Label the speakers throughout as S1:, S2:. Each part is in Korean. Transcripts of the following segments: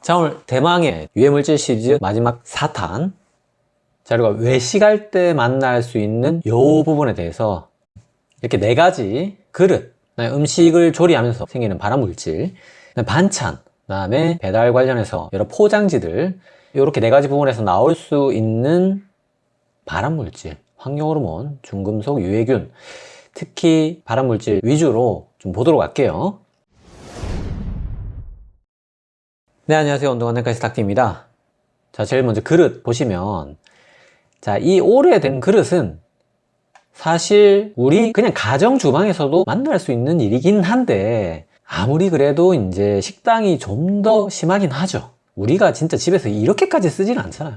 S1: 자, 오늘 대망의 유해물질 시리즈 마지막 4탄. 자, 우리가 외식할 때 만날 수 있는 요 부분에 대해서 이렇게 4가지 그릇, 음식을 조리하면서 생기는 발암물질, 반찬, 그다음에 배달 관련해서 여러 포장지들, 이렇게 4가지 부분에서 나올 수 있는 발암물질, 환경호르몬, 중금속, 유해균, 특히 발암물질 위주로 좀 보도록 할게요. 네, 안녕하세요. 운동한 내과의사 닥터입니다. 자, 제일 먼저 그릇 보시면, 자, 이 오래된 그릇은 사실 우리 그냥 가정 주방에서도 만날 수 있는 일이긴 한데, 아무리 그래도 이제 식당이 좀 더 심하긴 하죠. 우리가 진짜 집에서 이렇게까지 쓰지는 않잖아요.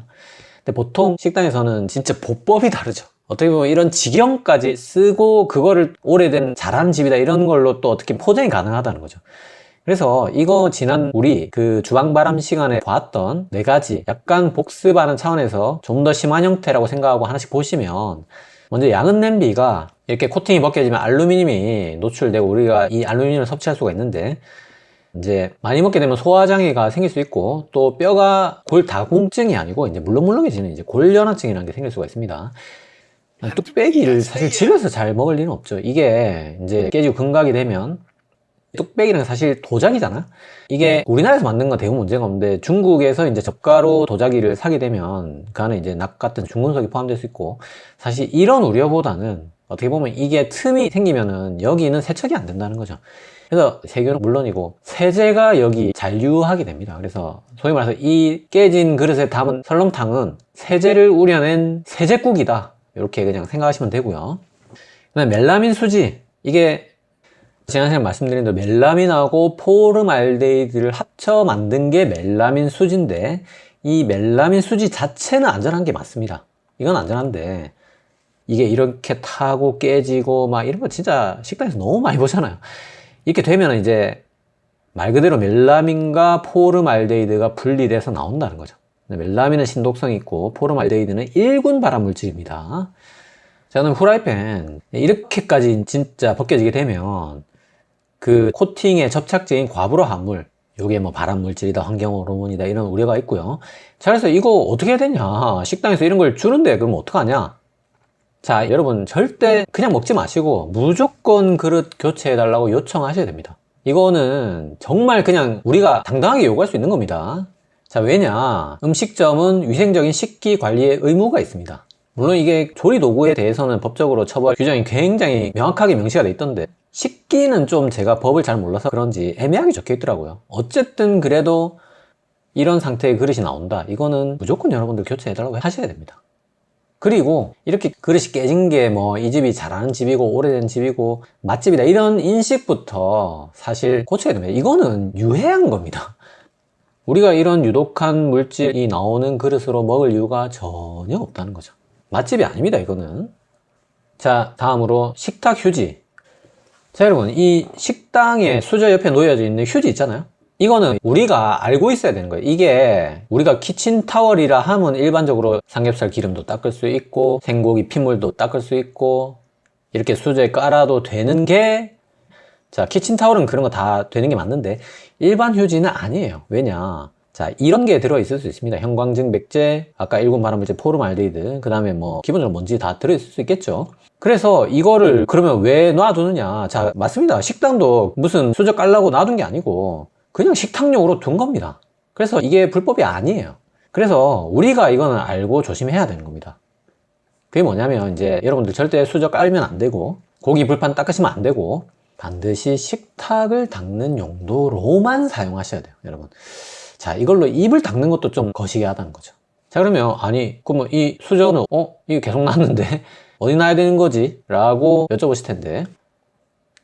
S1: 근데 보통 식당에서는 진짜 보법이 다르죠. 어떻게 보면 이런 직영까지 쓰고 그거를 오래된 잘하는 집이다 이런 걸로 또 어떻게 포장이 가능하다는 거죠. 그래서 이거 지난 우리 그 주방바람 시간에 봤던 4가지 약간 복습하는 차원에서 좀 더 심한 형태라고 생각하고 하나씩 보시면, 먼저 양은 냄비가 이렇게 코팅이 벗겨지면 알루미늄이 노출되고 우리가 이 알루미늄을 섭취할 수가 있는데, 이제 많이 먹게 되면 소화장애가 생길 수 있고, 또 뼈가 골다공증이 아니고 이제 물렁물렁해지는 이제 골연화증이라는 게 생길 수가 있습니다. 뚝배기를 사실 집에서 잘 먹을 일은 없죠. 이게 이제 깨지고 금각이 되면, 뚝배기는 사실 도자기잖아. 이게 우리나라에서 만든 건 대부분 문제가 없는데, 중국에서 이제 젓가루 도자기를 사게 되면 그 안에 이제 낙 같은 중금속이 포함될 수 있고, 사실 이런 우려보다는 어떻게 보면 이게 틈이 생기면은 여기는 세척이 안 된다는 거죠. 그래서 세균은 물론이고 세제가 여기 잔류하게 됩니다. 그래서 소위 말해서 이 깨진 그릇에 담은 설렁탕은 세제를 우려낸 세제국이다, 이렇게 그냥 생각하시면 되고요. 그다음에 멜라민 수지, 이게 지난 시간에 말씀드린 대로 멜라민하고 포름알데히드를 합쳐 만든 게 멜라민 수지인데, 이 멜라민 수지 자체는 안전한 게 맞습니다. 이건 안전한데, 이게 이렇게 타고 깨지고 막 이런 거 진짜 식당에서 너무 많이 보잖아요. 이렇게 되면 이제 말 그대로 멜라민과 포름알데히드가 분리돼서 나온다는 거죠. 멜라민은 신독성이 있고 포름알데히드는 1군 발암물질입니다. 자, 그럼 후라이팬 이렇게까지 진짜 벗겨지게 되면 그 코팅의 접착제인 과부로 함물, 요게 뭐 발암물질이다, 환경호르몬이다, 이런 우려가 있고요. 자, 그래서 이거 어떻게 해야 되냐, 식당에서 이런 걸 주는데 그럼 어떡하냐. 자, 여러분 절대 그냥 먹지 마시고 무조건 그릇 교체해 달라고 요청하셔야 됩니다. 이거는 정말 그냥 우리가 당당하게 요구할 수 있는 겁니다. 자, 왜냐, 음식점은 위생적인 식기 관리의 의무가 있습니다. 물론 이게 조리 도구에 대해서는 법적으로 처벌 규정이 굉장히 명확하게 명시가 돼 있던데, 식기는 좀 제가 법을 잘 몰라서 그런지 애매하게 적혀 있더라고요. 어쨌든 그래도 이런 상태의 그릇이 나온다, 이거는 무조건 여러분들 교체해 달라고 하셔야 됩니다. 그리고 이렇게 그릇이 깨진 게 뭐 이 집이 잘하는 집이고 오래된 집이고 맛집이다, 이런 인식부터 사실 고쳐야 됩니다. 이거는 유해한 겁니다. 우리가 이런 유독한 물질이 나오는 그릇으로 먹을 이유가 전혀 없다는 거죠. 맛집이 아닙니다, 이거는. 자, 다음으로 식탁 휴지. 자, 여러분, 이 식당의 수저 옆에 놓여져 있는 휴지 있잖아요. 이거는 우리가 알고 있어야 되는 거예요. 이게 우리가 키친타월이라 하면 일반적으로 삼겹살 기름도 닦을 수 있고 생고기 핏물도 닦을 수 있고 이렇게 수저에 깔아도 되는 게, 자, 키친타월은 그런 거 다 되는 게 맞는데 일반 휴지는 아니에요. 왜냐, 자, 이런 게 들어있을 수 있습니다. 형광증 백제, 아까 1군 발암물질 포름알데히드, 그 다음에 뭐 기본적으로 먼지 다 들어있을 수 있겠죠. 그래서 이거를 그러면 왜 놔두느냐. 자, 맞습니다. 식당도 무슨 수저 깔라고 놔둔 게 아니고 그냥 식탁용으로 둔 겁니다. 그래서 이게 불법이 아니에요. 그래서 우리가 이거는 알고 조심해야 되는 겁니다. 그게 뭐냐면, 이제 여러분들 절대 수저 깔면 안 되고 고기 불판 닦으시면 안 되고 반드시 식탁을 닦는 용도로만 사용하셔야 돼요, 여러분. 자, 이걸로 입을 닦는 것도 좀 거시기 하다는 거죠. 자, 그러면 아니, 그러면 이 수저는 이거 계속 놨는데 어디 놔야 되는 거지? 라고 여쭤보실 텐데,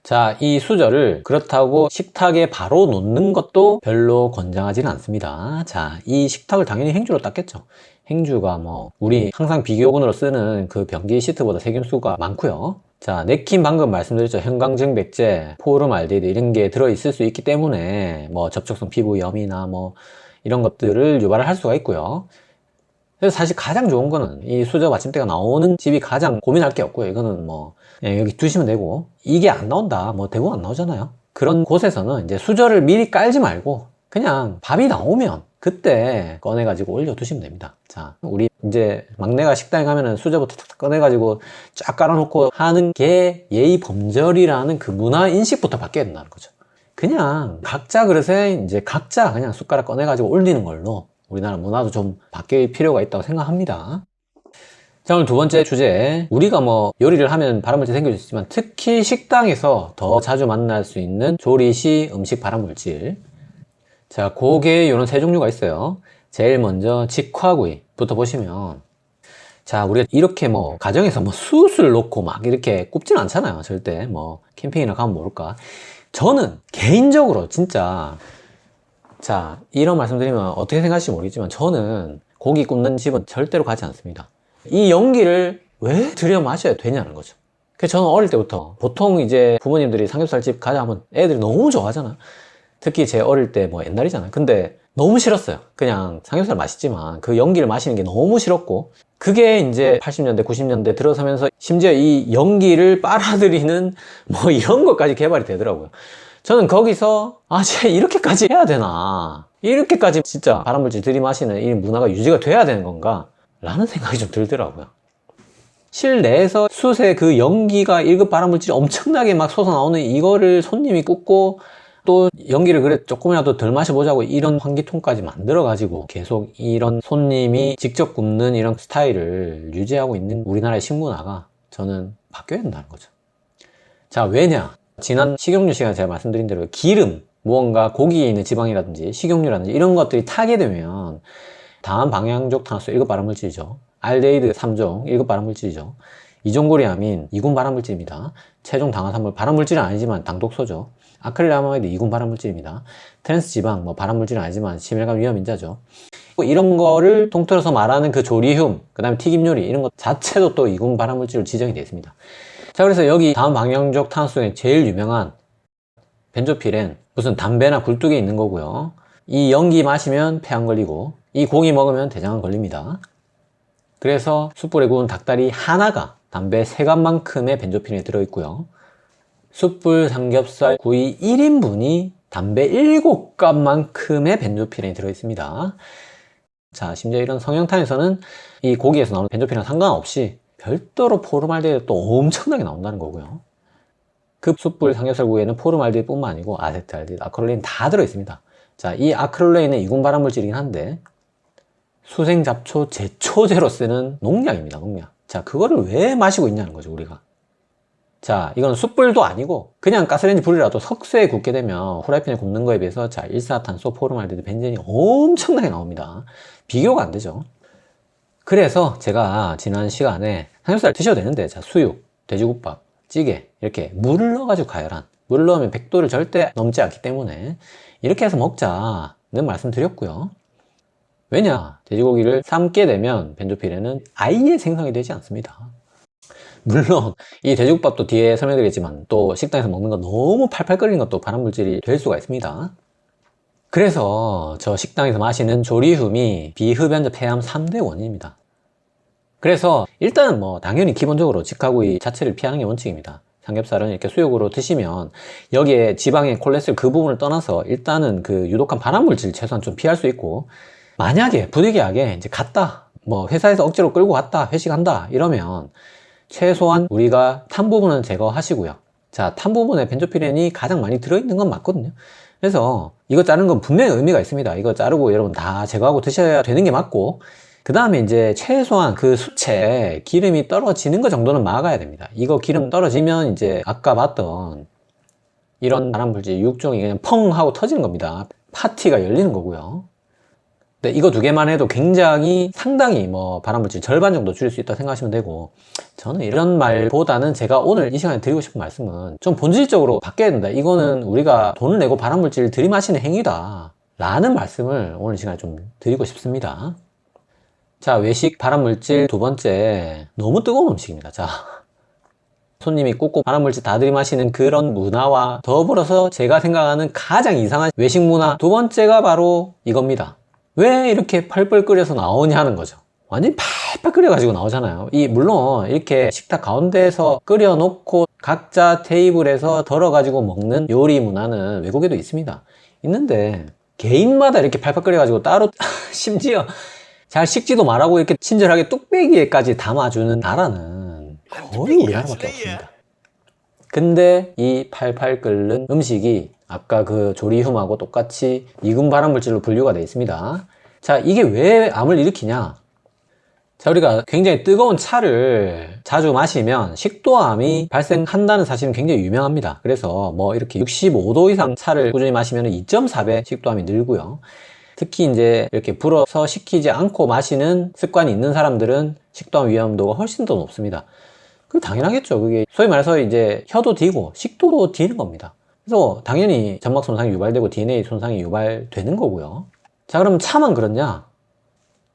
S1: 자, 이 수저를 그렇다고 식탁에 바로 놓는 것도 별로 권장하지는 않습니다. 자, 이 식탁을 당연히 행주로 닦겠죠. 행주가 뭐 우리 항상 비교용으로 쓰는 그 변기 시트보다 세균수가 많고요. 자, 냅킨 방금 말씀드렸죠. 형광증 백제, 포름알데히드 이런 게 들어있을 수 있기 때문에 뭐 접촉성 피부염이나 뭐 이런 것들을 유발을 할 수가 있고요. 그래서 사실 가장 좋은 거는 이 수저 받침대가 나오는 집이 가장 고민할 게 없고요. 이거는 뭐 여기 두시면 되고, 이게 안 나온다, 뭐 대부분 안 나오잖아요. 그런 곳에서는 이제 수저를 미리 깔지 말고 그냥 밥이 나오면 그때 꺼내가지고 올려두시면 됩니다. 자, 우리 이제 막내가 식당에 가면은 수저부터 탁탁 꺼내가지고 쫙 깔아놓고 하는 게 예의 범절이라는 그 문화 인식부터 바뀌어야 된다는 거죠. 그냥 각자 그릇에 이제 각자 그냥 숟가락 꺼내가지고 올리는 걸로 우리나라 문화도 좀 바뀔 필요가 있다고 생각합니다. 자, 오늘 두 번째 주제, 우리가 뭐 요리를 하면 발암물질 생길 수 있지만 특히 식당에서 더 자주 만날 수 있는 조리 시 음식 발암물질. 자, 고게 이런 세 종류가 있어요. 제일 먼저 직화구이부터 보시면, 자, 우리가 이렇게 뭐 가정에서 뭐 숯을 놓고 막 이렇게 굽지는 않잖아요. 절대 뭐 캠핑이나 가면 모를까. 저는 개인적으로 진짜, 자, 이런 말씀 드리면 어떻게 생각하실지 모르겠지만 저는 고기 굽는 집은 절대로 가지 않습니다. 이 연기를 왜 들여 마셔야 되냐는 거죠. 그래서 저는 어릴 때부터 보통 이제 부모님들이 삼겹살집 가자 하면 애들이 너무 좋아하잖아. 특히 제 어릴 때 뭐 옛날이잖아요. 근데 너무 싫었어요. 그냥 삼겹살 맛있지만 그 연기를 마시는 게 너무 싫었고, 그게 이제 80년대 90년대 들어서면서 심지어 이 연기를 빨아들이는 뭐 이런 것까지 개발이 되더라고요. 저는 거기서 쟤 이렇게까지 해야 되나, 이렇게까지 진짜 발암물질 들이마시는 이 문화가 유지가 돼야 되는 건가 라는 생각이 좀 들더라고요. 실내에서 숯의 그 연기가 1급 발암물질이 엄청나게 막 솟아나오는 이거를 손님이 굽고 또 연기를 그래 조금이라도 덜 마셔보자고 이런 환기통까지 만들어가지고 계속 이런 손님이 직접 굽는 이런 스타일을 유지하고 있는 우리나라의 식문화가 저는 바뀌어야 된다는 거죠. 자, 왜냐? 지난 식용유 시간에 제가 말씀드린 대로 기름, 무언가 고기에 있는 지방이라든지 식용유라든지 이런 것들이 타게 되면 다음 방향족 탄화수 1급 발암물질이죠. 알데히드 3종 1급 발암물질이죠. 이종고리아민 2군 발암물질입니다. 최종 당화산물 발암물질은 아니지만 당독소죠. 아크릴아마이드 2군 발암물질입니다. 트랜스지방 뭐 발암물질은 아니지만 심혈관 위험인자죠. 이런 거를 통틀어서 말하는 그 조리흉, 그 다음에 튀김요리 이런 것 자체도 또 2군 발암물질로 지정이 되어 있습니다. 자, 그래서 여기 다음 방향족 탄화수 중에 제일 유명한 벤조피렌, 무슨 담배나 굴뚝에 있는 거고요. 이 연기 마시면 폐 안 걸리고 이 고기 먹으면 대장암 걸립니다. 그래서 숯불에 구운 닭다리 하나가 담배 3갑만큼의 벤조피렌이 들어있고요. 숯불 삼겹살 구이 1인분이 담배 7갑만큼의 벤조피렌이 들어있습니다. 자, 심지어 이런 성형탄에서는 이 고기에서 나오는 벤조피렌과 상관없이 별도로 포르말데히드가 또 엄청나게 나온다는 거고요. 그 숯불 삼겹살 구이에는 포르말데히드 뿐만 아니고 아세트알데히드, 아크릴레인 다 들어있습니다. 자, 이 아크릴레인은 이군 발암물질이긴 한데 수생잡초 제초제로 쓰는 농약입니다. 농약. 자, 그거를 왜 마시고 있냐는 거죠, 우리가. 자, 이건 숯불도 아니고 그냥 가스레인지 불이라도 석쇠에 굽게 되면 후라이팬에 굽는 거에 비해서 자, 일산화탄소, 포르말데히드, 벤젠이 엄청나게 나옵니다. 비교가 안 되죠. 그래서 제가 지난 시간에 삼겹살 드셔도 되는데, 자, 수육, 돼지국밥, 찌개 이렇게 물을 넣어가지고 가열한, 물을 넣으면 100도를 절대 넘지 않기 때문에 이렇게 해서 먹자는 말씀드렸고요. 왜냐? 돼지고기를 삶게 되면 벤조피렌은 아예 생성이 되지 않습니다. 물론 이 돼지국밥도 뒤에 설명드리겠지만 또 식당에서 먹는 거 너무 팔팔 끓이는 것도 발암물질이 될 수가 있습니다. 그래서 저 식당에서 마시는 조리hum이 비흡연자 폐암 3대 원인입니다. 그래서 일단은 뭐 당연히 기본적으로 직화구이 자체를 피하는 게 원칙입니다. 삼겹살은 이렇게 수육으로 드시면 여기에 지방의 콜레스테롤 그 부분을 떠나서 일단은 그 유독한 발암물질 최소한 좀 피할 수 있고, 만약에 부득이하게 이제 갔다, 뭐 회사에서 억지로 끌고 갔다, 회식한다 이러면 최소한 우리가 탄 부분은 제거하시고요. 자, 탄 부분에 벤조피렌이 가장 많이 들어있는 건 맞거든요. 그래서 이거 자르는 건 분명히 의미가 있습니다. 이거 자르고 여러분 다 제거하고 드셔야 되는 게 맞고, 그 다음에 이제 최소한 그 수채에 기름이 떨어지는 것 정도는 막아야 됩니다. 이거 기름 떨어지면 이제 아까 봤던 이런 발암물질 육종이 그냥 펑 하고 터지는 겁니다. 파티가 열리는 거고요. 근데 이거 두 개만 해도 굉장히 상당히 뭐 발암물질 절반 정도 줄일 수 있다고 생각하시면 되고, 저는 이런 말보다는 제가 오늘 이 시간에 드리고 싶은 말씀은 좀 본질적으로 바뀌어야 된다. 이거는 우리가 돈을 내고 발암물질을 들이마시는 행위다 라는 말씀을 오늘 시간에 좀 드리고 싶습니다. 자, 외식 발암물질 두 번째, 너무 뜨거운 음식입니다. 자, 손님이 꾹꾹 발암물질 다 들이마시는 그런 문화와 더불어서 제가 생각하는 가장 이상한 외식 문화 두 번째가 바로 이겁니다. 왜 이렇게 펄펄 끓여서 나오냐는 거죠. 완전히 팔팔 끓여가지고 나오잖아요. 물론 이렇게 식탁 가운데에서 끓여놓고 각자 테이블에서 덜어가지고 먹는 요리 문화는 외국에도 있습니다. 있는데 개인마다 이렇게 팔팔 끓여가지고 따로 심지어 잘 식지도 말라고 이렇게 친절하게 뚝배기에까지 담아주는 나라는 거의 우리나라밖에 없습니다. 근데 이 팔팔 끓는 음식이 아까 그 조리hum하고 똑같이 이군 발암물질로 분류가 되어 있습니다. 자, 이게 왜 암을 일으키냐? 자, 우리가 굉장히 뜨거운 차를 자주 마시면 식도암이 발생한다는 사실은 굉장히 유명합니다. 그래서 뭐 이렇게 65도 이상 차를 꾸준히 마시면 2.4배 식도암이 늘고요. 특히 이제 이렇게 불어서 식히지 않고 마시는 습관이 있는 사람들은 식도암 위험도가 훨씬 더 높습니다. 그 당연하겠죠. 그게 소위 말해서 이제 혀도 디고 식도도 디는 겁니다. 그래서 당연히 점막 손상이 유발되고 DNA 손상이 유발되는 거고요. 자, 그럼 차만 그렇냐?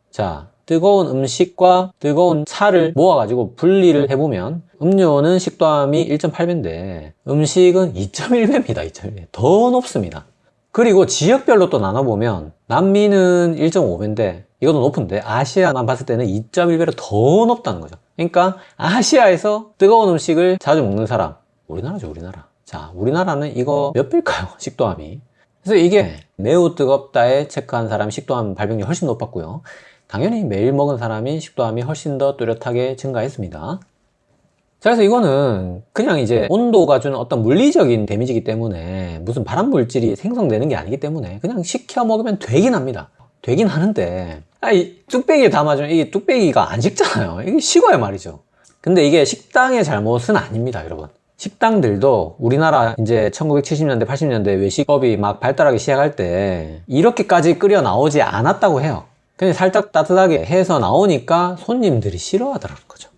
S1: 자, 뜨거운 음식과 뜨거운 차를 모아가지고 분리를 해보면 음료는 식도암이 1.8배인데 음식은 2.1배입니다. 2.1배. 더 높습니다. 그리고 지역별로 또 나눠보면 남미는 1.5배인데 이것도 높은데 아시아만 봤을 때는 2.1배로 더 높다는 거죠. 그러니까 아시아에서 뜨거운 음식을 자주 먹는 사람, 우리나라죠, 우리나라. 자, 우리나라는 이거 몇 배일까요? 식도암이. 그래서 이게 매우 뜨겁다에 체크한 사람이 식도암 발병률이 훨씬 높았고요. 당연히 매일 먹은 사람이 식도암이 훨씬 더 뚜렷하게 증가했습니다. 자, 그래서 이거는 그냥 이제 온도가 주는 어떤 물리적인 데미지이기 때문에 무슨 발암물질이 생성되는 게 아니기 때문에 그냥 식혀 먹으면 되긴 합니다. 되긴 하는데 이 뚝배기에 담아주면 이 뚝배기가 안 식잖아요. 이게 식어야 말이죠. 근데 이게 식당의 잘못은 아닙니다, 여러분. 식당들도 우리나라 이제 1970년대, 80년대 외식업이 막 발달하기 시작할 때 이렇게까지 끓여 나오지 않았다고 해요. 그냥 살짝 따뜻하게 해서 나오니까 손님들이 싫어하더라는 거죠.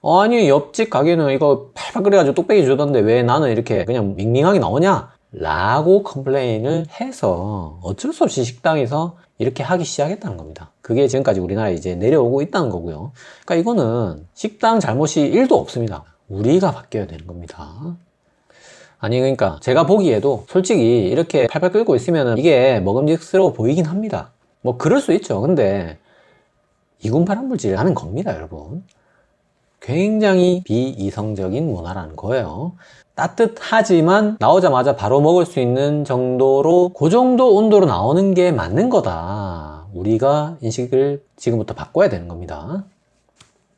S1: 아니, 옆집 가게는 이거 팔팔 끓여가지고 뚝배기 주던데 왜 나는 이렇게 그냥 밍밍하게 나오냐? 라고 컴플레인을 해서 어쩔 수 없이 식당에서 이렇게 하기 시작했다는 겁니다. 그게 지금까지 우리나라에 이제 내려오고 있다는 거고요. 그러니까 이거는 식당 잘못이 1도 없습니다. 우리가 바뀌어야 되는 겁니다. 아니, 그러니까 제가 보기에도 솔직히 이렇게 팔팔 끓고 있으면 이게 먹음직스러워 보이긴 합니다. 뭐 그럴 수 있죠. 근데 이군 발암물질을 하는 겁니다, 여러분. 굉장히 비이성적인 문화라는 거예요. 따뜻하지만 나오자마자 바로 먹을 수 있는 정도로 그 정도 온도로 나오는 게 맞는 거다. 우리가 인식을 지금부터 바꿔야 되는 겁니다.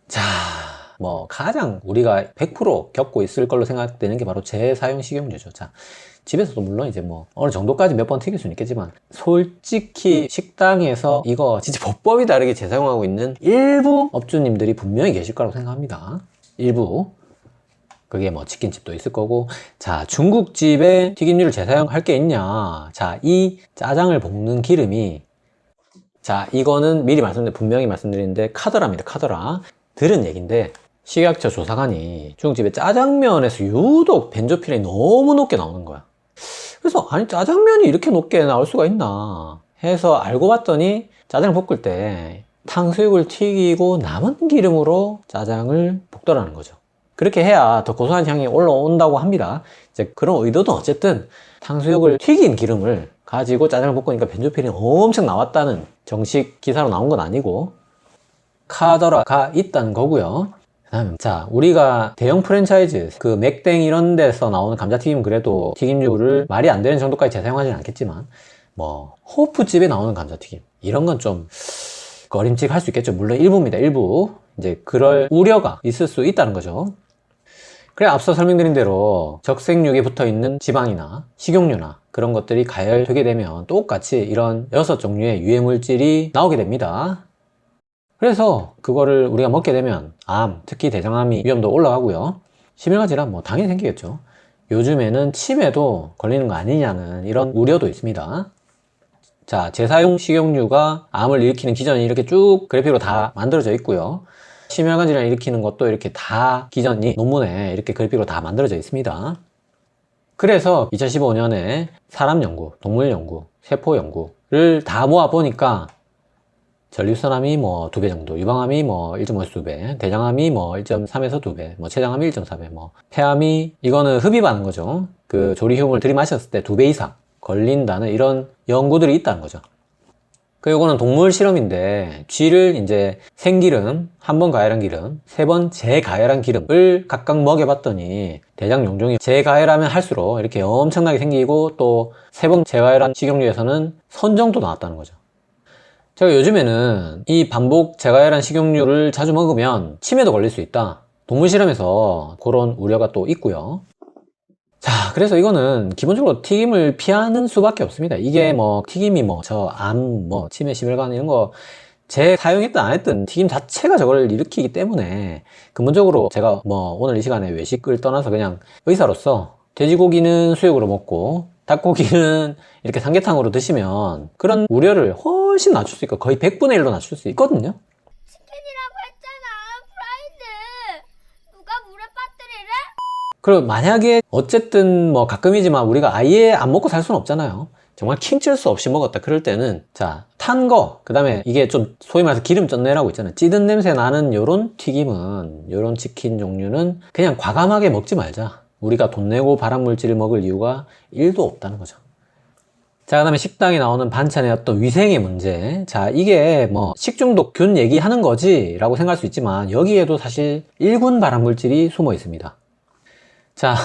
S1: 자, 뭐 가장 우리가 100% 겪고 있을 걸로 생각되는 게 바로 재사용 식용유죠. 자, 집에서도 물론 이제 뭐 어느 정도까지 몇 번 튀길 수는 있겠지만 솔직히 식당에서 이거 진짜 법법이 다르게 재사용하고 있는 일부 업주님들이 분명히 계실 거라고 생각합니다. 일부. 그게 뭐 치킨집도 있을 거고. 자, 중국집에 튀김유를 재사용할 게 있냐? 자, 이 짜장을 볶는 기름이, 자, 이거는 미리 분명히 말씀드리는데 카더라입니다. 카더라. 들은 얘기인데 식약처 조사관이 중국집에 짜장면에서 유독 벤조필이 너무 높게 나오는 거야. 그래서 아니, 짜장면이 이렇게 높게 나올 수가 있나 해서 알고 봤더니 짜장을 볶을 때 탕수육을 튀기고 남은 기름으로 짜장을 볶더라는 거죠. 그렇게 해야 더 고소한 향이 올라온다고 합니다. 이제 그런 의도도 어쨌든 탕수육을 튀긴 기름을 가지고 짜장을 볶으니까 벤조필이 엄청 나왔다는 정식 기사로 나온 건 아니고 카더라가 있다는 거고요. 그다음에 자, 우리가 대형 프랜차이즈 그 맥땡 이런 데서 나오는 감자튀김은 그래도 튀김류를 말이 안 되는 정도까지 재사용하지는 않겠지만 뭐 호프집에 나오는 감자튀김 이런 건 좀 꺼림칙할 수 있겠죠. 물론 일부입니다. 일부. 이제 그럴 우려가 있을 수 있다는 거죠. 그래, 앞서 설명드린 대로 적색육에 붙어있는 지방이나 식용유나 그런 것들이 가열되게 되면 똑같이 이런 6종류의 유해물질이 나오게 됩니다. 그래서 그거를 우리가 먹게 되면 암, 특히 대장암이 위험도 올라가고요. 심혈관질환 뭐 당연히 생기겠죠. 요즘에는 치매도 걸리는 거 아니냐는 이런 우려도 있습니다. 자, 재사용 식용유가 암을 일으키는 기전이 이렇게 쭉 그래픽으로 다 만들어져 있고요. 심혈관 질환을 일으키는 것도 이렇게 다 기전이 논문에 이렇게 그래픽으로 다 만들어져 있습니다. 그래서 2015년에 사람 연구, 동물 연구, 세포 연구를 다 모아 보니까 전립선암이 뭐 2배 정도, 유방암이 뭐 1.5에서 2배, 대장암이 뭐 1.3에서 2배, 뭐 췌장암이 1.4배, 뭐 폐암이, 이거는 흡입하는 거죠. 그 조리흉을 들이마셨을 때 2배 이상 걸린다는 이런 연구들이 있다는 거죠. 그 요거는 동물 실험인데 쥐를 이제 생기름, 한 번 가열한 기름, 세 번 재가열한 기름을 각각 먹여봤더니 대장 용종이 재가열하면 할수록 이렇게 엄청나게 생기고 또 세 번 재가열한 식용유에서는 선 정도 나왔다는 거죠. 제가 요즘에는 이 반복 재가열한 식용유를 자주 먹으면 치매도 걸릴 수 있다. 동물 실험에서 그런 우려가 또 있고요. 자, 그래서 이거는 기본적으로 튀김을 피하는 수밖에 없습니다. 이게 뭐 튀김이 뭐 저 암, 뭐 치매, 심혈관 이런 거 재사용했든 안 했든 튀김 자체가 저걸 일으키기 때문에 근본적으로 제가 뭐 오늘 이 시간에 외식을 떠나서 그냥 의사로서 돼지고기는 수육으로 먹고 닭고기는 이렇게 삼계탕으로 드시면 그런 우려를 훨씬 낮출 수 있고 거의 100분의 1로 낮출 수 있거든요.
S2: 치킨이라고 했잖아. 프라이드. 누가 물에 빠뜨리래?
S1: 그리고 만약에 어쨌든 뭐 가끔이지만 우리가 아예 안 먹고 살 수는 없잖아요. 정말 킹칠 수 없이 먹었다 그럴 때는 자, 탄 거, 그 다음에 이게 좀 소위 말해서 기름 쩐내라고 있잖아요. 찌든 냄새 나는 요런 튀김은, 요런 치킨 종류는 그냥 과감하게 먹지 말자. 우리가 돈 내고 발암물질을 먹을 이유가 1도 없다는 거죠. 자, 그 다음에 식당에 나오는 반찬의 어떤 위생의 문제. 자, 이게 뭐 식중독균 얘기하는 거지 라고 생각할 수 있지만 여기에도 사실 1군 발암물질이 숨어 있습니다. 자,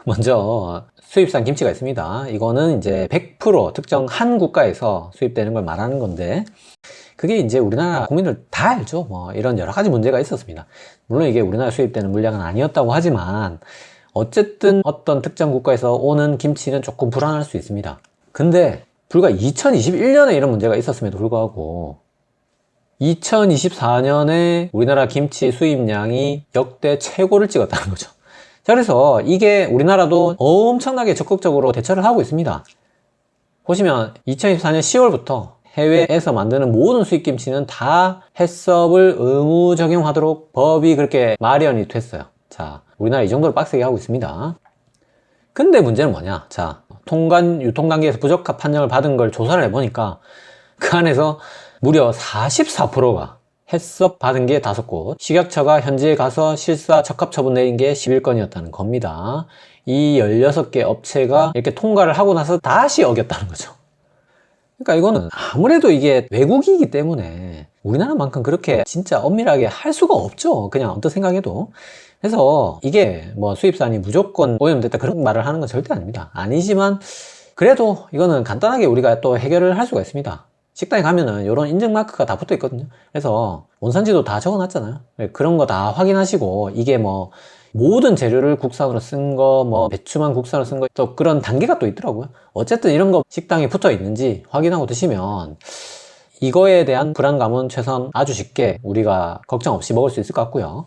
S1: 먼저 수입산 김치가 있습니다. 이거는 이제 100% 특정 한 국가에서 수입되는 걸 말하는 건데 그게 이제 우리나라 국민들 다 알죠. 뭐 이런 여러 가지 문제가 있었습니다. 물론 이게 우리나라 수입되는 물량은 아니었다고 하지만 어쨌든 어떤 특정 국가에서 오는 김치는 조금 불안할 수 있습니다. 근데 불과 2021년에 이런 문제가 있었음에도 불구하고 2024년에 우리나라 김치 수입량이 역대 최고를 찍었다는 거죠. 자, 그래서 이게 우리나라도 엄청나게 적극적으로 대처를 하고 있습니다. 보시면 2024년 10월부터 해외에서 만드는 모든 수입김치는 다 해썹을 의무 적용하도록 법이 그렇게 마련이 됐어요. 자, 우리나라 이 정도로 빡세게 하고 있습니다. 근데 문제는 뭐냐? 자, 통관 유통 단계에서 부적합 판정을 받은 걸 조사를 해보니까 그 안에서 무려 44%가 해썹 받은 게 5곳, 식약처가 현지에 가서 실사 적합 처분 내린 게 11건이었다는 겁니다. 이 16개 업체가 이렇게 통과를 하고 나서 다시 어겼다는 거죠. 그러니까 이거는 아무래도 이게 외국이기 때문에 우리나라만큼 그렇게 진짜 엄밀하게 할 수가 없죠. 그냥 언뜻 생각해도. 그래서 이게 뭐 수입산이 무조건 오염됐다 그런 말을 하는 건 절대 아닙니다. 아니지만 그래도 이거는 간단하게 우리가 또 해결을 할 수가 있습니다. 식당에 가면은 이런 인증 마크가 다 붙어 있거든요. 그래서 원산지도 다 적어 놨잖아요. 그런 거 다 확인하시고 이게 뭐 모든 재료를 국산으로 쓴 거, 뭐 배추만 국산으로 쓴 거, 또 그런 단계가 또 있더라고요. 어쨌든 이런 거 식당에 붙어 있는지 확인하고 드시면 이거에 대한 불안감은 최소한 아주 쉽게 우리가 걱정 없이 먹을 수 있을 것 같고요.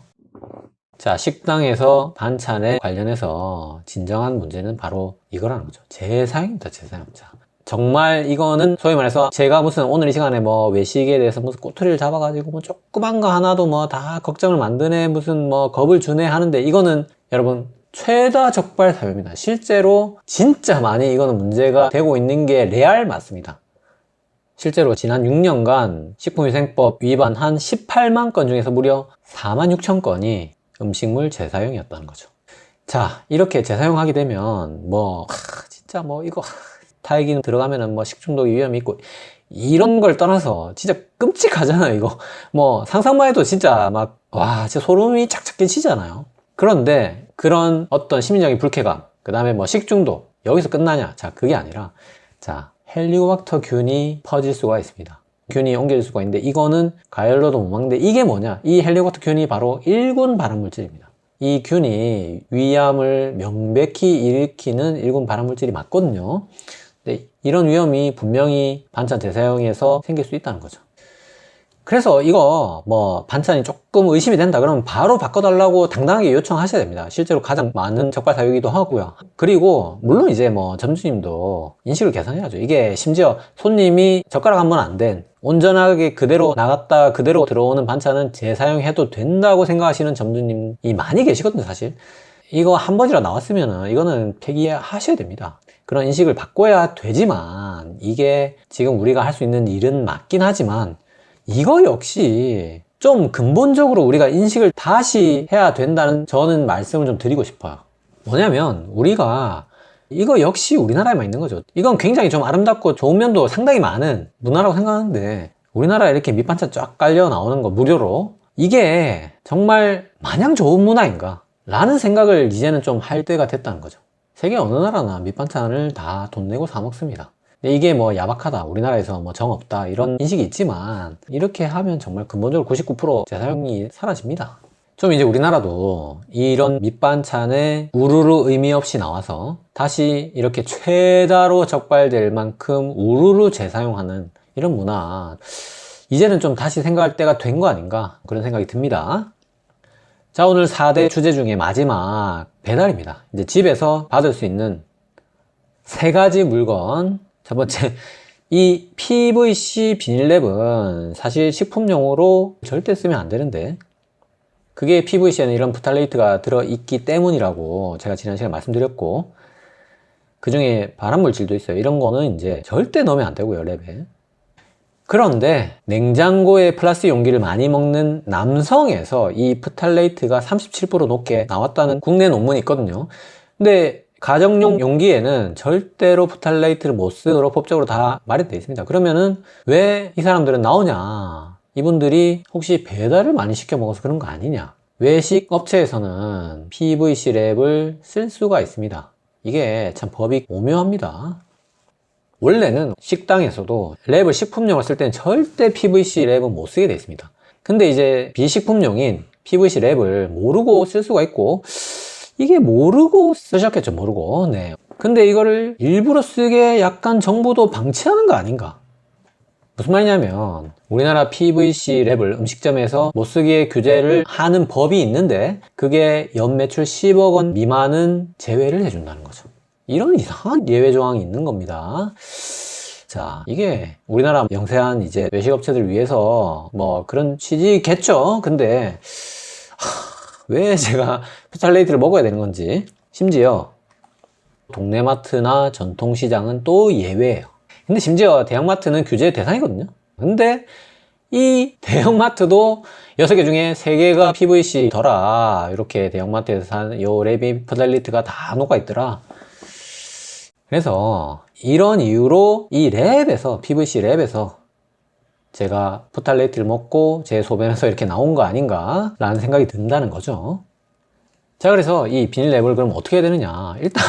S1: 자, 식당에서 반찬에 관련해서 진정한 문제는 바로 이거라는 거죠. 재사용입니다, 재사용. 자, 정말 이거는 소위 말해서 제가 무슨 오늘 이 시간에 뭐 외식에 대해서 무슨 꼬투리를 잡아가지고 뭐 조그만 거 하나도 뭐 다 걱정을 만드네, 무슨 뭐 겁을 주네 하는데 이거는 여러분 최다 적발 사유입니다. 실제로 진짜 많이 이거는 문제가 되고 있는 게 레알 맞습니다. 실제로 지난 6년간 식품위생법 위반한 18만 건 중에서 무려 4만 6천 건이 음식물 재사용이었다는 거죠. 자, 이렇게 재사용하게 되면 뭐 진짜 뭐 이거 타액이 들어가면은 뭐 식중독 위험이 있고 이런 걸 떠나서 진짜 끔찍하잖아요. 이거 뭐 상상만 해도 진짜 막 와 진짜 소름이 착착 끼치잖아요. 그런데 그런 어떤 심리적인 불쾌감, 그 다음에 뭐 식중독 여기서 끝나냐? 자, 그게 아니라 자, 헬리코박터 균이 퍼질 수가 있습니다. 균이 옮길 수가 있는데 이거는 가열로도 못 막는데 이게 뭐냐? 이 헬리코박터 균이 바로 1군 발암물질입니다. 이 균이 위암을 명백히 일으키는 1군 발암물질이 맞거든요. 근데 이런 위험이 분명히 반찬 재사용에서 생길 수 있다는 거죠. 그래서 이거 뭐 반찬이 조금 의심이 된다 그러면 바로 바꿔달라고 당당하게 요청하셔야 됩니다. 실제로 가장 많은 적발 사유이기도 하고요. 그리고 물론 이제 뭐 점주님도 인식을 개선해야죠. 이게 심지어 손님이 젓가락 한 번 안 된 온전하게 그대로 나갔다 그대로 들어오는 반찬은 재사용해도 된다고 생각하시는 점주님이 많이 계시거든요, 사실. 이거 한 번이라 나왔으면은 이거는 폐기하셔야 됩니다. 그런 인식을 바꿔야 되지만 이게 지금 우리가 할 수 있는 일은 맞긴 하지만 이거 역시 좀 근본적으로 우리가 인식을 다시 해야 된다는 저는 말씀을 좀 드리고 싶어요. 뭐냐면 우리가 이거 역시 우리나라에만 있는 거죠. 이건 굉장히 좀 아름답고 좋은 면도 상당히 많은 문화라고 생각하는데, 우리나라에 이렇게 밑반찬 쫙 깔려 나오는 거 무료로, 이게 정말 마냥 좋은 문화인가 라는 생각을 이제는 좀 할 때가 됐다는 거죠. 세계 어느 나라나 밑반찬을 다 돈 내고 사 먹습니다. 근데 이게 뭐 야박하다, 우리나라에서 뭐 정 없다, 이런 인식이 있지만, 이렇게 하면 정말 근본적으로 99% 재사용이 사라집니다. 좀 이제 우리나라도 이런 밑반찬에 우르르 의미 없이 나와서 다시 이렇게 최다로 적발될 만큼 우르르 재사용하는 이런 문화, 이제는 좀 다시 생각할 때가 된 거 아닌가, 그런 생각이 듭니다. 자, 오늘 4대 주제 중에 마지막 배달입니다. 이제 집에서 받을 수 있는 3가지 물건. 첫 번째, 이 PVC 비닐랩은 사실 식품용으로 절대 쓰면 안 되는데, 그게 PVC에는 이런 프탈레이트가 들어있기 때문이라고 제가 지난 시간에 말씀드렸고, 그 중에 발암물질도 있어요. 이런 거는 이제 절대 넣으면 안 되고요, 랩에. 그런데 냉장고에 플라스틱 용기를 많이 먹는 남성에서 이 프탈레이트가 37% 높게 나왔다는 국내 논문이 있거든요. 근데 가정용 용기에는 절대로 프탈레이트를 못 쓰도록 법적으로 다 마련되어 있습니다. 그러면은 왜 이 사람들은 나오냐? 이분들이 혹시 배달을 많이 시켜 먹어서 그런 거 아니냐? 외식 업체에서는 PVC 랩을 쓸 수가 있습니다. 이게 참 법이 오묘합니다. 원래는 식당에서도 랩을 식품용으로 쓸 때는 절대 PVC 랩은 못 쓰게 되어 있습니다. 근데 이제 비식품용인 PVC 랩을 모르고 쓸 수가 있고, 이게 모르고 쓰셨겠죠, 모르고. 네. 근데 이거를 일부러 쓰게 약간 정부도 방치하는 거 아닌가? 무슨 말이냐면, 우리나라 PVC 랩을 음식점에서 못 쓰게 규제를 하는 법이 있는데, 그게 연매출 10억 원 미만은 제외를 해준다는 거죠. 이런 이상한 예외 조항이 있는 겁니다. 자, 이게 우리나라 영세한 이제 외식업체들 위해서 뭐 그런 취지겠죠. 근데 왜 제가 프탈레이트를 먹어야 되는 건지. 심지어 동네 마트나 전통시장은 또 예외예요. 근데 심지어 대형마트는 규제 대상이거든요. 근데 이 대형마트도 6개 중에 3개가 PVC더라. 이렇게 대형마트에서 산 요 랩이 프탈레이트가 다 녹아있더라. 그래서 이런 이유로 이 랩에서, PVC 랩에서 제가 프탈레이트를 먹고 제 소변에서 이렇게 나온 거 아닌가 라는 생각이 든다는 거죠. 자, 그래서 이 비닐랩을 그럼 어떻게 해야 되느냐. 일단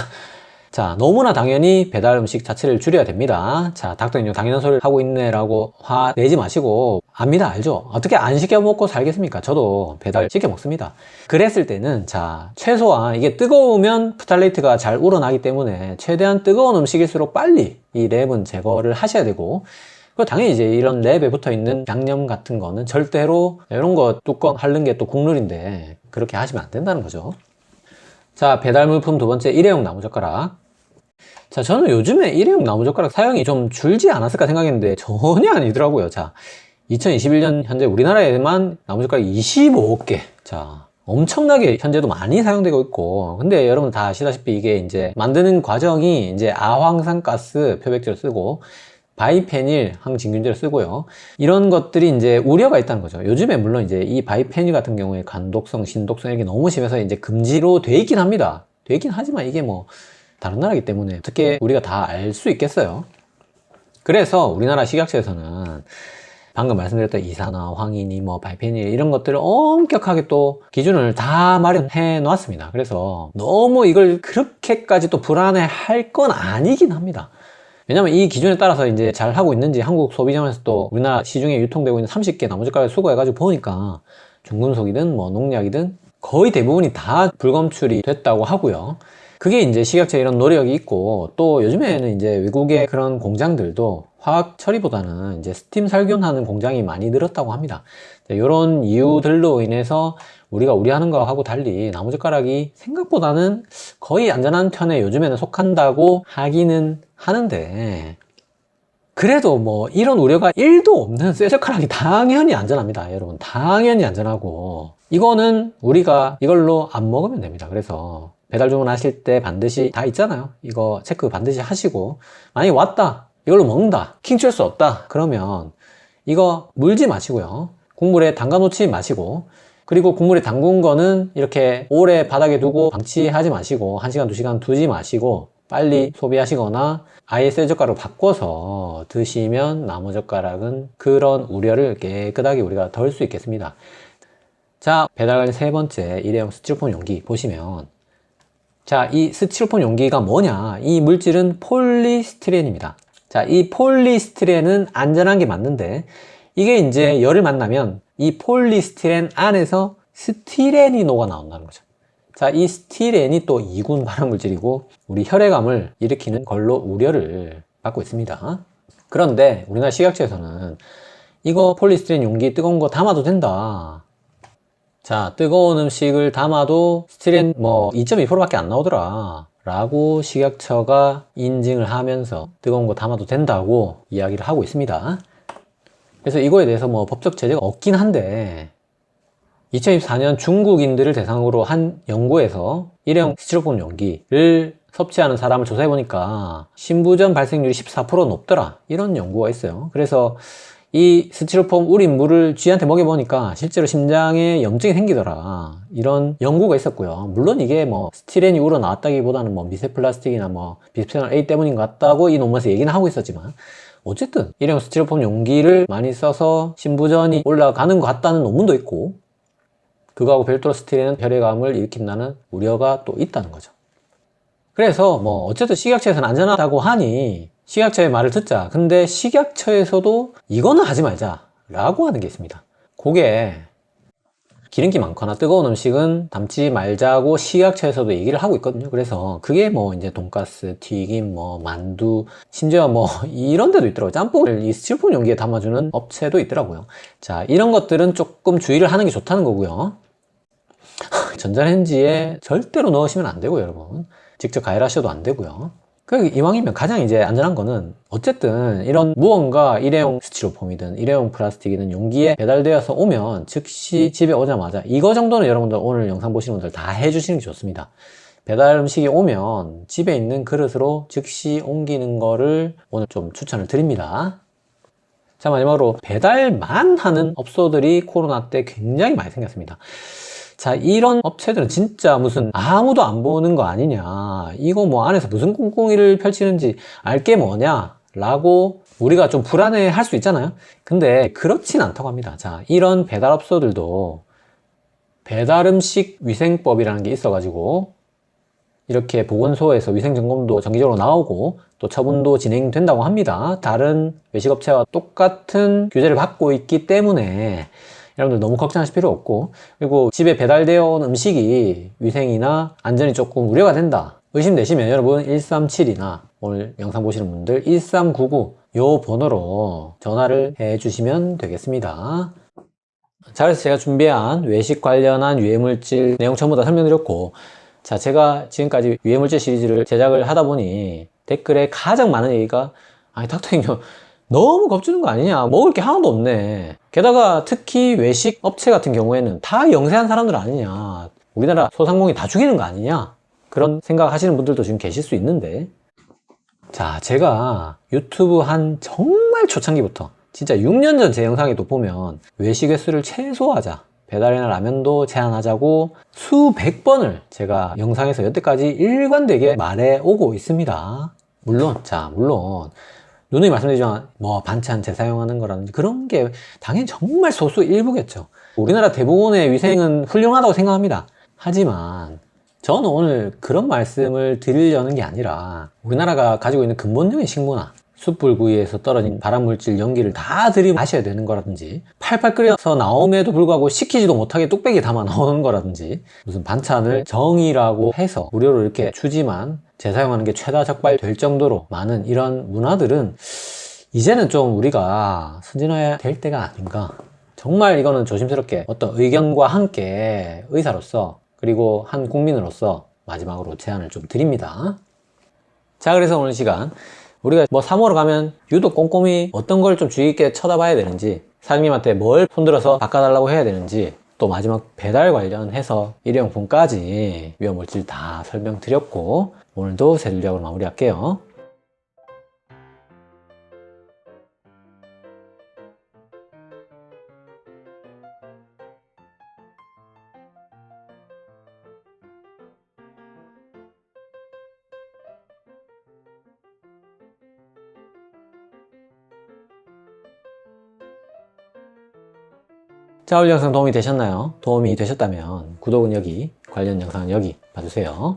S1: 자, 너무나 당연히 배달 음식 자체를 줄여야 됩니다. 자, 닥터님 당연한 소리를 하고 있네 라고 화 내지 마시고, 압니다, 알죠? 어떻게 안 시켜 먹고 살겠습니까? 저도 배달 시켜 먹습니다. 그랬을 때는 자, 최소한 이게 뜨거우면 프탈레이트가 잘 우러나기 때문에 최대한 뜨거운 음식일수록 빨리 이 랩은 제거를 하셔야 되고, 그리고 당연히 이제 이런 랩에 붙어 있는 양념 같은 거는 절대로, 이런 거 뚜껑 핥는 게 또 국룰인데 그렇게 하시면 안 된다는 거죠. 자, 배달 물품 두 번째, 일회용 나무젓가락. 자, 저는 요즘에 일회용 나무젓가락 사용이 좀 줄지 않았을까 생각했는데 전혀 아니더라고요. 자, 2021년 현재 우리나라에만 나무젓가락이 25억 개. 자, 엄청나게 현재도 많이 사용되고 있고, 근데 여러분 다 아시다시피 이게 이제 만드는 과정이 이제 아황산가스 표백제를 쓰고 바이페닐 항진균제를 쓰고요. 이런 것들이 이제 우려가 있다는 거죠. 요즘에 물론 이제 이 바이페닐 같은 경우에 간독성, 신독성 이게 너무 심해서 이제 금지로 돼 있긴 합니다. 돼 있긴 하지만 이게 뭐 다른 나라이기 때문에 어떻게 우리가 다 알 수 있겠어요? 그래서 우리나라 식약처에서는 방금 말씀드렸던 이산화, 황인이, 뭐 바이페닐 이런 것들을 엄격하게 또 기준을 다 마련해 놨습니다. 그래서 너무 이걸 그렇게까지 또 불안해 할 건 아니긴 합니다. 왜냐면 이 기준에 따라서 이제 잘 하고 있는지 한국 소비자원에서 또 우리나라 시중에 유통되고 있는 30개 나무젓가락을 수거해가지고 보니까 중금속이든 뭐 농약이든 거의 대부분이 다 불검출이 됐다고 하고요. 그게 이제 식약처에 이런 노력이 있고, 또 요즘에는 이제 외국의 그런 공장들도 화학 처리보다는 이제 스팀 살균하는 공장이 많이 늘었다고 합니다. 이런 이유들로 인해서 우리가 우려하는 거하고 달리 나무젓가락이 생각보다는 거의 안전한 편에 요즘에는 속한다고 하기는 하는데, 그래도 뭐 이런 우려가 1도 없는 쇠젓가락이 당연히 안전합니다. 여러분, 당연히 안전하고, 이거는 우리가 이걸로 안 먹으면 됩니다. 그래서 배달 주문하실 때 반드시 다 있잖아요. 이거 체크 반드시 하시고, 만약에 왔다, 이걸로 먹는다, 킹칠 수 없다 그러면 이거 물지 마시고요, 국물에 담가 놓지 마시고, 그리고 국물에 담근 거는 이렇게 오래 바닥에 두고 방치하지 마시고 1시간 2시간 두지 마시고 빨리 소비하시거나 아예 새 젓가락으로 바꿔서 드시면 나무젓가락은 그런 우려를 깨끗하게 우리가 덜 수 있겠습니다. 자, 배달 관련 세 번째 일회용 스티로폼 용기 보시면, 자, 이 스티로폼 용기가 뭐냐? 이 물질은 폴리스티렌입니다. 자, 이 폴리스티렌은 안전한 게 맞는데, 이게 이제 열을 만나면 이 폴리스티렌 안에서 스티레닌이 녹아 나온다는 거죠. 자, 이 스티렌이 또 이군 발암물질이고 우리 혈액암을 일으키는 걸로 우려를 받고 있습니다. 그런데 우리나라 식약처에서는 이거 폴리스티렌 용기 뜨거운 거 담아도 된다. 자, 뜨거운 음식을 담아도 스티렌 뭐 2.2%밖에 안 나오더라 라고 식약처가 인증을 하면서 뜨거운 거 담아도 된다고 이야기를 하고 있습니다. 그래서 이거에 대해서 뭐 법적 제재가 없긴 한데, 2024년 중국인들을 대상으로 한 연구에서 일회용 스티로폼 용기를 섭취하는 사람을 조사해보니까 신부전 발생률이 14% 높더라, 이런 연구가 있어요. 그래서 이 스티로폼 우린 물을 쥐한테 먹여보니까 실제로 심장에 염증이 생기더라, 이런 연구가 있었고요. 물론 이게 뭐 스티렌이 우러나왔다기보다는 뭐 미세 플라스틱이나 뭐 비스페놀 A 때문인 것 같다고 이 논문에서 얘기는 하고 있었지만, 어쨌든 일회용 스티로폼 용기를 많이 써서 신부전이 올라가는 것 같다는 논문도 있고, 그거하고 별도로 스티렌은 혈액암을 일으킨다는 우려가 또 있다는 거죠. 그래서 뭐 어쨌든 식약처에서는 안전하다고 하니 식약처의 말을 듣자. 근데 식약처에서도 이거는 하지 말자 라고 하는 게 있습니다. 그게 기름기 많거나 뜨거운 음식은 담지 말자고 식약처에서도 얘기를 하고 있거든요. 그래서 그게 뭐 이제 돈가스, 튀김, 뭐 만두, 심지어 뭐 이런 데도 있더라고요. 짬뽕을 이 스티로폼 용기에 담아주는 업체도 있더라고요. 자, 이런 것들은 조금 주의를 하는 게 좋다는 거고요. 전자레인지에 절대로 넣으시면 안 되고요, 여러분. 직접 가열하셔도 안 되고요. 그 이왕이면 가장 이제 안전한 거는, 어쨌든 이런 무언가 일회용 스티로폼이든 일회용 플라스틱이든 용기에 배달되어서 오면 즉시 집에 오자마자 이거 정도는 여러분들 오늘 영상 보시는 분들 다 해주시는 게 좋습니다. 배달 음식이 오면 집에 있는 그릇으로 즉시 옮기는 거를 오늘 좀 추천을 드립니다. 자, 마지막으로 배달만 하는 업소들이 코로나 때 굉장히 많이 생겼습니다. 자, 이런 업체들은 진짜 무슨 아무도 안 보는 거 아니냐, 이거 뭐 안에서 무슨 꿍꿍이를 펼치는지 알게 뭐냐 라고 우리가 좀 불안해 할 수 있잖아요. 근데 그렇진 않다고 합니다. 자, 이런 배달업소들도 배달음식 위생법이라는 게 있어가지고 이렇게 보건소에서 위생점검도 정기적으로 나오고 또 처분도 진행된다고 합니다. 다른 외식업체와 똑같은 규제를 받고 있기 때문에 여러분들 너무 걱정하실 필요 없고, 그리고 집에 배달되어 온 음식이 위생이나 안전이 조금 우려가 된다 의심되시면 여러분 137이나 오늘 영상 보시는 분들 1399 요 번호로 전화를 해 주시면 되겠습니다. 자, 그래서 제가 준비한 외식 관련한 유해물질 내용 전부 다 설명드렸고, 자, 제가 지금까지 유해물질 시리즈를 제작을 하다 보니 댓글에 가장 많은 얘기가, 아니 닥터님 너무 겁주는 거 아니냐, 먹을 게 하나도 없네, 게다가 특히 외식 업체 같은 경우에는 다 영세한 사람들 아니냐, 우리나라 소상공인 다 죽이는 거 아니냐, 그런 생각 하시는 분들도 지금 계실 수 있는데, 자, 제가 유튜브 한 정말 초창기부터 진짜 6년 전 제 영상에도 보면 외식 횟수를 최소화하자, 배달이나 라면도 제한하자고 수백 번을 제가 영상에서 여태까지 일관되게 말해 오고 있습니다. 물론 누누이 말씀드리지만 뭐 반찬 재사용하는 거라든지 그런 게 당연히 정말 소수 일부겠죠. 우리나라 대부분의 위생은 훌륭하다고 생각합니다. 하지만 저는 오늘 그런 말씀을 드리려는 게 아니라, 우리나라가 가지고 있는 근본적인 식문화, 숯불 구이에서 떨어진 발암물질 연기를 다 들이마셔야 되는 거라든지, 팔팔 끓여서 나옴에도 불구하고 식히지도 못하게 뚝배기에 담아 나오는 거라든지, 무슨 반찬을 정이라고 해서 무료로 이렇게 주지만 재사용하는 게 최다 적발될 정도로 많은 이런 문화들은 이제는 좀 우리가 선진화해야 될 때가 아닌가. 정말 이거는 조심스럽게 어떤 의견과 함께 의사로서 그리고 한 국민으로서 마지막으로 제안을 좀 드립니다. 자, 그래서 오늘 시간 우리가 뭐 사 먹으러 가면 유독 꼼꼼히 어떤 걸 좀 주의 깊게 쳐다봐야 되는지, 사장님한테 뭘 손들어서 바꿔달라고 해야 되는지, 또 마지막 배달 관련해서 일회용품까지 위험물질 다 설명드렸고, 오늘도 세 줄기하고 마무리할게요. 자, 오늘 영상 도움이 되셨나요? 도움이 되셨다면 구독은 여기, 관련 영상은 여기 봐주세요.